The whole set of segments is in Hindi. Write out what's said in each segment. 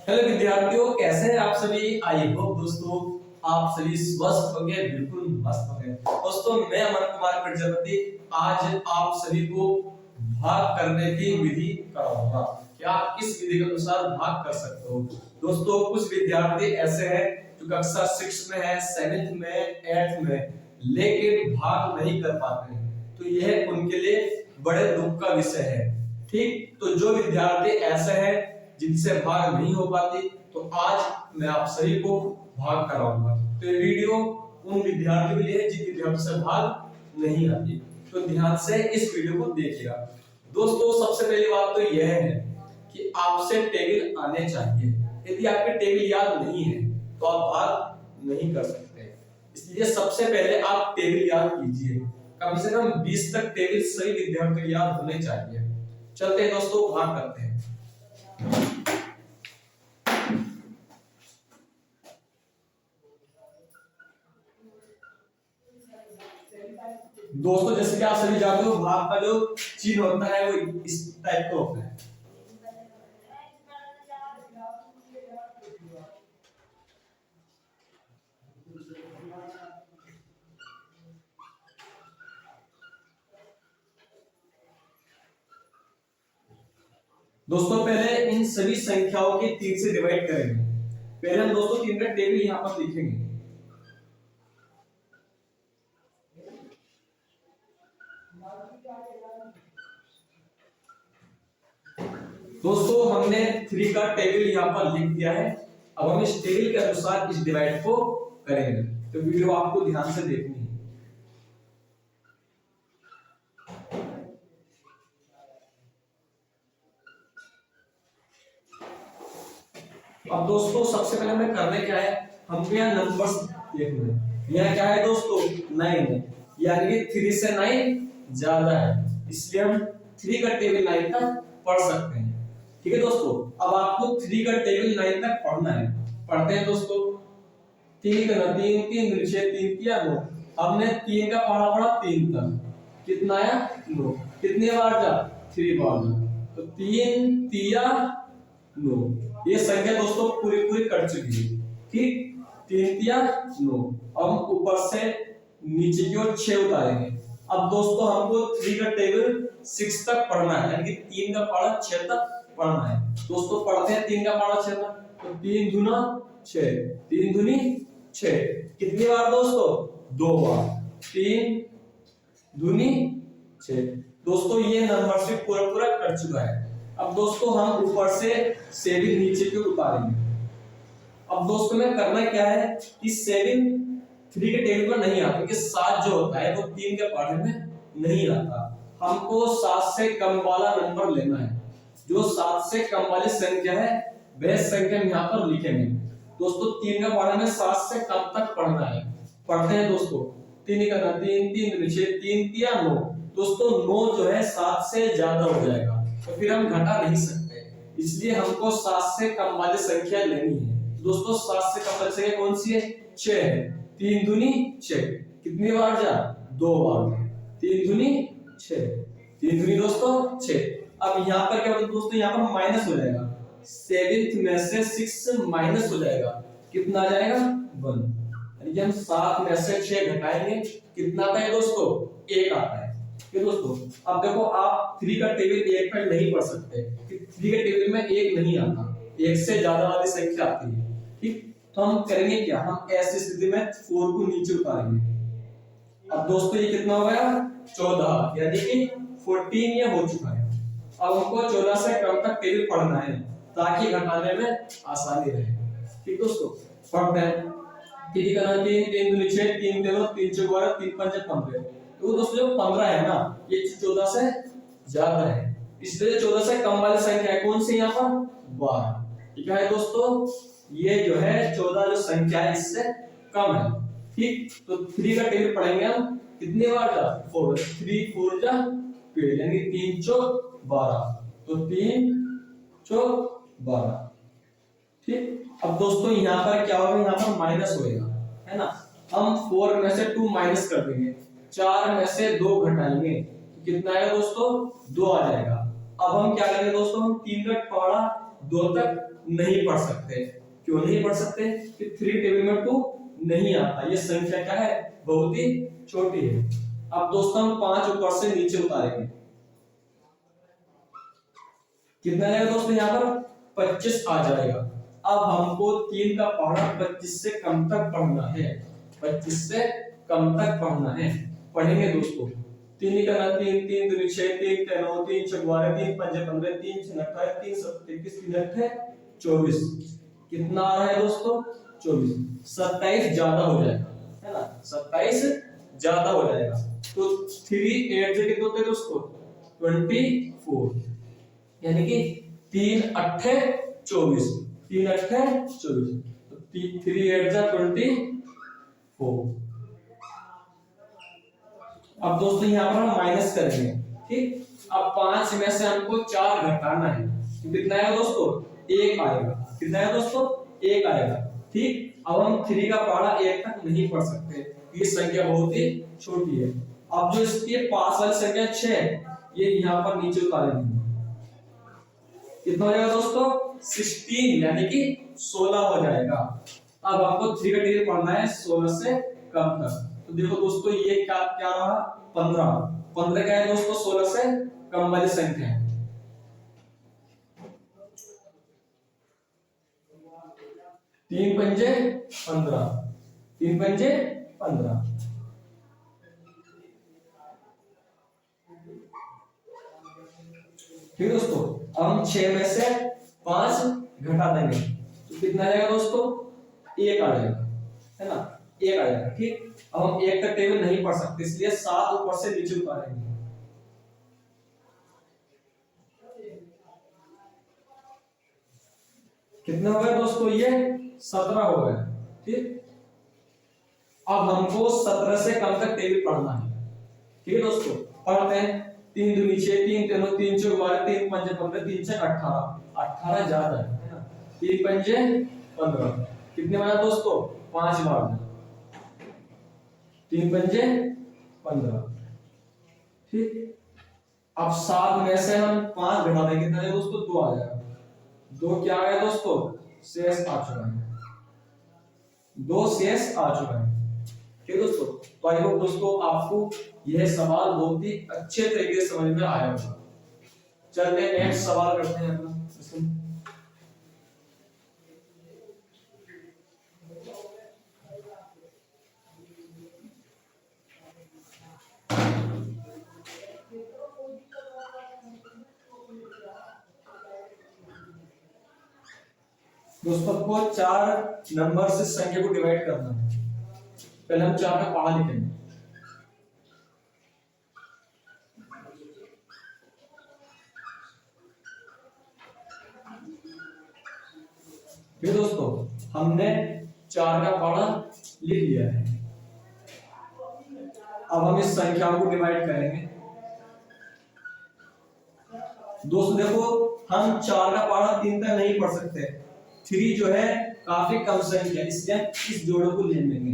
हेलो विद्यार्थियों, कैसे हैं आप सभी। आई होप दोस्तों आप सभी स्वस्थ होंगे, बिल्कुल मस्त होंगे। दोस्तों मैं अमन कुमार प्रजापति आज आप सभी को भाग करने की विधि कराऊंगा कि आप किस विधि के अनुसार भाग कर सकते हो। दोस्तों कुछ विद्यार्थी ऐसे हैं जो कक्षा 6 में है, 7th में, 8th में, लेकिन भाग नहीं कर पाते हैं, तो यह उनके लिए बड़े दुख का विषय है। ठीक, तो जो विद्यार्थी ऐसे हैं जिनसे भाग नहीं हो पाती, तो आज मैं आप सभी को भाग कराऊंगा। तो ये वीडियो उन विद्यार्थियों के लिए जिन विद्यार्थियों से भाग नहीं आती, तो ध्यान से इस वीडियो को देखिएगा। दोस्तों सबसे पहली बात तो यह है कि आपसे टेबल आने चाहिए। यदि आपके टेबल याद नहीं है तो आप भाग नहीं कर सकते। इसलिए सबसे पहले आप टेबल याद कीजिए। कम से कम 20 तक टेबल सभी विद्यार्थियों को याद होने चाहिए। चलते हैं दोस्तों, भाग करते हैं। दोस्तों जैसे कि आप सभी जानते हो, भाग का जो चिन्ह होता है वो इस टाइप का होता है। दोस्तों पहले इन सभी संख्याओं के 3 से डिवाइड करेंगे। पहले हम दोस्तों 3 का टेबल यहां पर लिखेंगे। दोस्तों हमने 3 का टेबल यहां पर लिख दिया है। अब हम इस टेबल के अनुसार इस डिवाइड को करेंगे। तो वीडियो आपको ध्यान से देखनी है। अब दोस्तों सबसे पहले हमें करने क्या है, हमको यहाँ नंबर्स देखना है। यहाँ क्या है दोस्तों, 9 है, यानी कि 3 से 9 ज्यादा है, इसलिए हम 3 का टेबल 9 तक पढ़ सकते हैं। ठीक है दोस्तों, अब आपको 3 का टेबल 9 तक पढ़ना है। पढ़ते हैं दोस्तों। 3 का 3 3 6 3 किया 9। हमने 3 का पढ़ा 3 तक, कितना आया 9। कितने बार जा, 3 बार जा, तो 3 तिया 9। ये संख्या दोस्तों पूरी पूरी कट चुकी है। ठीक, 3 तिया 9। हम ऊपर से नीचे की ओर 6 उतारेंगे। अब दोस्तों हमको 3 का टेबल 6 तक पढ़ना है, यानी कि 3 का पढ़ा 6 तक पढ़ना है। दोस्तों पढ़ते हैं 3 का पढ़ा 6 तक। तो 3 दूना 6, 3 दूनी 6। कितनी बार दोस्तों, 2 बार। 3 दूनी 6। दोस्तों ये नंबर से पूरा पूरा कट चुका है। अब दोस्तों हम ऊपर से 7 नीचे की ओर उतारेंगे। अब दोस्तों में करना क्या है कि 7 3 के टेबल पर नहीं आता, क्योंकि 7 जो होता है वो 3 के पढ़े में नहीं आता। हमको 7 से कम वाला नंबर लेना है। जो 7 से कम वाली संख्या है वह संख्या हम यहाँ पर लिखेंगे। दोस्तों 3 का पढ़े में 7 से कम तक पढ़ना है। पढ़ते हैं दोस्तों। 3 करना 3 3 6 3 तिया 9। दोस्तों 9 जो है 7 से ज्यादा हो जाएगा, तो फिर हम घटा नहीं सकते, इसलिए हमको 7 से कम वाली संख्या लेनी है। दोस्तों 7 से कम वाली संख्या कौन सी है, 6 है। 3 दूनी 6, कितनी बार जा, 2 बार। 3 दूनी 6, 3 दूनी दोस्तों 6। अब यहाँ पर क्या होगा दोस्तों, यहाँ पर माइनस हो जाएगा। 7th में से 6 माइनस हो जाएगा, कितना आ जाएगा 1। यानी कि हम 7 में से 6 घटाएंगे, कितना आता है दोस्तों, 1 आता है। ये दोस्तों अब देखो, आप 3 का टेबल 1 पर नहीं पढ़ सकते, 3 के टेबल में 1 नहीं आता, 1 से ज्यादा वाली संख्या आती है। ठीक, तो हम करेंगे क्या, हम ऐसी स्थिति में 4 को नीचे उतारेंगे। अब दोस्तों ये कितना हो गया, 14, यानी कि 14 ये हो चुका है। अब हमको 14 से कम तक टेबल पढ़ना है ताकि घटाने में आसानी रहे। ठीक दोस्तों, पढ़ते हैं। 3 का 3 3 दूनी 6 3 3 3 4 12 3 5 15। तो दोस्तों जो 15 है ना, ये 14 से ज्यादा है, इसलिए 14 से कम वाली संख्या है कौन सी यहाँ पर, 12। ठीक है दोस्तों, ये जो है 14 जो संख्या है इससे कम है। ठीक, तो 3 का टेबल पढ़ेंगे हम, कितने बार जा, 4। 3 4 जा 12, यानी 3 चौक 12, तो 3 चौक 12। ठीक, अब दोस्तों यहाँ पर क्या होगा, यहाँ पर माइनस होएगा, है ना। हम 4 में से 2 माइनस कर देंगे, 4 में से 2 घटाएंगे, तो कितना आएगा दोस्तों, 2 आ जाएगा। अब हम क्या करेंगे दोस्तों, हम 3 का पढ़ा 2 तक नहीं पढ़ सकते। क्यों नहीं पढ़ सकते? कि 3 टेबल में 2 नहीं आता, ये संख्या क्या है, बहुत ही छोटी है। अब दोस्तों हम 5 ऊपर से नीचे उतारेंगे, कितना आएगा दोस्तों, यहाँ पर 25 आ जाएगा। अब हमको 3 का पहाड़ा 25 से कम तक पढ़ना है, 25 से कम तक पढ़ना है। पढ़ेंगे दोस्तों, 3 का 3 3 दूनी 6 3 3 9 3 4 12 3 5 15 3 6 18 3 7 21 3 8 24। कितना आ रहा है दोस्तों, 24। 27 ज्यादा हो जाएगा, है ना, 27 ज्यादा हो जाएगा। तो 3 8 से कितने होते हैं दोस्तों, 24, यानी कि 3 अट्ठे 24, 3 अट्ठे 24, तो 3 8 जा 24। अब दोस्तों यहाँ पर हम माइनस करेंगे, ठीक। अब 5 में से हमको 4 घटाना है, तो कितना आएगा दोस्तों, 1 आएगा। कितना आएगा दोस्तों, 1 आएगा, ठीक। अब हम 3 का पहाड़ा 1 तक नहीं पढ़ सकते, ये संख्या बहुत ही छोटी है। अब जो इसके पास वाली संख्या 6 है, ये यहाँ पर नीचे उतारेंगे, कितना हो जाएगा दोस्तों, 16, यानी कि 16 हो जाएगा। अब आपको 3 का टेबल पढ़ना है 16 से कम तक। तो देखो दोस्तों, ये क्या क्या रहा, 15। 15 क्या है दोस्तों, 16 से कम वाली संख्या है। 3 पंजे 15, 3 पंजे 15। ठीक दोस्तों, अब हम 6 में से 5 घटा देंगे, तो कितना आएगा दोस्तों, 1 आ जाएगा, है ना, 1 आ जाएगा, ठीक। अब हम 1 तक टेबल नहीं पढ़ सकते, इसलिए 7 ऊपर से नीचे उतारेंगे। कितना हो गया दोस्तों, ये 17 हो गया, ठीक। अब हमको 17 से कम तक टेबल पढ़ना है, ठीक है दोस्तों। पढ़ते हैं, 3 दूनी 6 3 3 3 4 12 3 5 15 3 6 18, 18 ज्यादा है ना, 3 पंजे 15। कितने बार दोस्तों, 5 बार, 3 पंजे 15, ठीक। अब 7 में से हम 5 घटा देंगे, कितना है दोस्तों, 2 आ जाएगा। 2 क्या आया दोस्तों, शेष आ चुका है, 2 शेष आ चुका है, ठीक है दोस्तों। तो आई होप दोस्तों आपको यह सवाल बहुत ही अच्छे तरीके से समझ में आया होगा। चलते हैं नेक्स्ट सवाल करते हैं अपना। दोस्तों को 4 नंबर से संख्या को डिवाइड करना है। पहले हम 4 का पहाड़ा लिखेंगे, फिर दोस्तों हमने 4 का पहाड़ा लिख लिया है। अब हम इस संख्याओं को डिवाइड करेंगे। दोस्तों देखो, हम 4 का पहाड़ा 3 तक नहीं पढ़ सकते, 3 जो है काफी कम संख्या, इसलिए इस जोड़ों को ले लेंगे,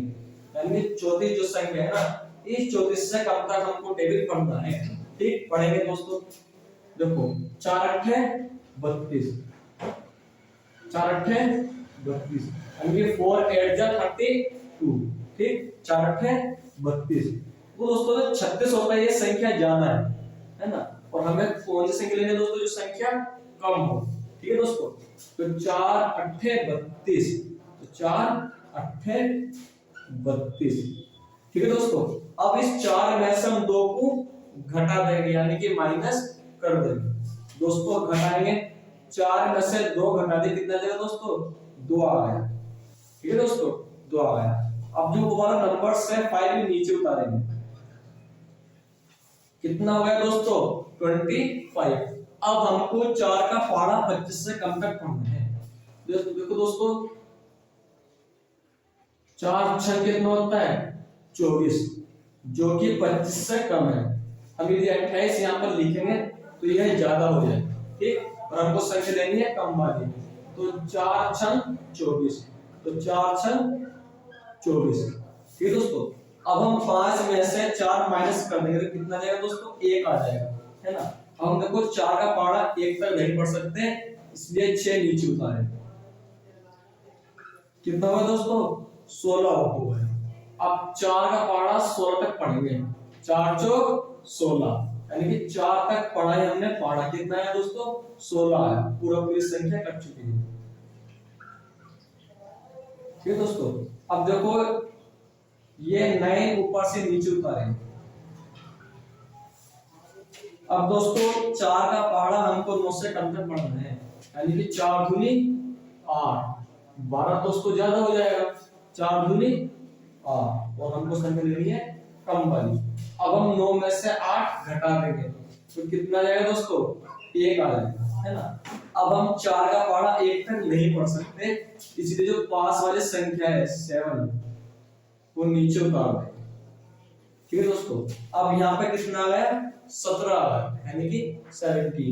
यानी 34 जो संख्या है ना, इस 34 से कम तक हमको टेबल पढ़ना है, ठीक। पढ़ेंगे दोस्तों, देखो 4 अट्ठे 32, 4 अट्ठे 32, यानी 4 8 जा 32, ठीक। 4 अट्ठे 32। वो दोस्तों 36 होता है, ये संख्या ज्यादा है ना, और हमें कौन सी संख्या लेनी है दोस्तों, जो संख्या कम हो, ठीक है दोस्तों। तो 4 अट्ठे 32, तो 4 अट्ठे 32, ठीक है दोस्तों। अब इस 4 में से हम 2 को घटा देंगे, यानी कि माइनस कर देंगे। दोस्तों घटाएंगे, 4 में से 2 घटा दे, कितना जाएगा दोस्तों, 2 आ गया, ठीक है दोस्तों, 2 आ गया। अब जो हमारा नंबर से 5 भी नीचे उतारेंगे, कितना हो गया दोस्तों, 25। अब हमको 4 का पहाड़ा 25 से कम तक पढ़ना है। देखो दोस्तों, 4 छह कितना होता है, 24, जो कि 25 से कम है। हम यदि 28 यहाँ पर लिखेंगे तो यह ज्यादा हो जाएगा, ठीक। और हमको संख्या लेनी है कम वाली, तो 4 छह 24, तो 4 छह 24, ठीक दोस्तों। अब हम 5 में से 4 माइनस कर देंगे, तो कितना आ जाएगा दोस्तों, 1 आ जाएगा, है ना। अब हम देखो 4 का पहाड़ा 1 तक नहीं पढ़ सकते, इसलिए 6 नीचे उतारे। कितना हुआ दोस्तों? 16 हो गए। अब 4 का पहाड़ा 16 तक पढ़ेंगे। 4 चौक 16, यानी कि 4 तक पढ़ाई हमने पढ़ा। कितना है दोस्तों? 16 है। पूरा पूरी संख्या कट चुकी है। ठीक है दोस्तों, अब देखो ये 9 ऊपर से नीचे उतारे। अब दोस्तों 4 का पहाड़ा हमको 9 से कम तक पढ़ना है, यानी कि 4 दूनी 8, 12 दोस्तों ज्यादा हो जाएगा। 4 दूनी 8, और हमको संख्या लेनी है कम वाली। अब हम 9 में से 8 घटा देंगे तो कितना जाएगा दोस्तों? 1 आ जाएगा, है ना। अब हम 4 का पहाड़ा 1 तक नहीं पढ़ सकते, इसलिए जो पास वाली संख्या है 7 वो नीचे उतार देंगे। ठीक है दोस्तों, अब यहाँ पे कितना आ गया? 17 आ गया, यानी कि 17।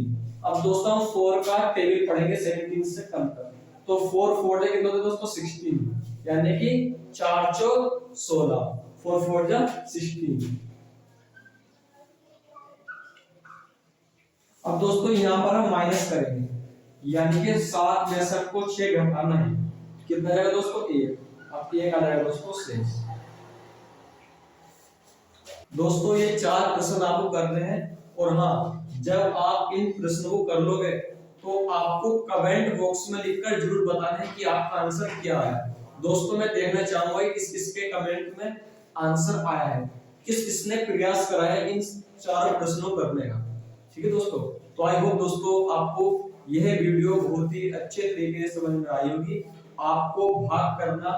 अब दोस्तों हम 4 का टेबल पढ़ेंगे 17 से कम तक। तो 4 4 जा कितना होता है दोस्तों? 16, यानी कि 4 चौक 16, 4 4 जा 16। अब दोस्तों यहाँ पर हम माइनस करेंगे, यानी कि 7 में से को 6 घटाना है। कितना जाएगा दोस्तों? 1। अब 1 आ जाएगा दोस्तों शेष। दोस्तों ये 4 प्रश्न आपको करने हैं, और हाँ, जब आप इन प्रश्नों को कर लोगे तो आपको कमेंट बॉक्स में लिखकर जरूर बताना है कि आपका आंसर क्या आया। दोस्तों मैं देखना चाहूंगा कि किस किस के कमेंट में आंसर आया है, किस किसने प्रयास करा है इन 4 प्रश्नों करने का। ठीक है दोस्तों, तो आई होप दोस्तों आपको यह वीडियो बहुत ही अच्छे तरीके से समझ में आई होगी। आपको भाग करना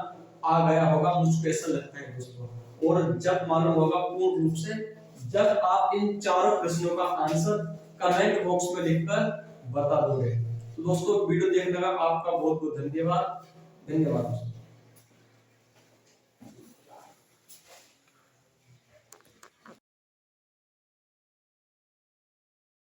आ गया होगा, मुझको ऐसा लगता है दोस्तों, और जब मालूम होगा पूर्ण रूप से जब आप इन 4 प्रश्नों का आंसर कमेंट बॉक्स में लिखकर बता दोगे। तो दोस्तों वीडियो देखने का आपका बहुत बहुत धन्यवाद। धन्यवाद।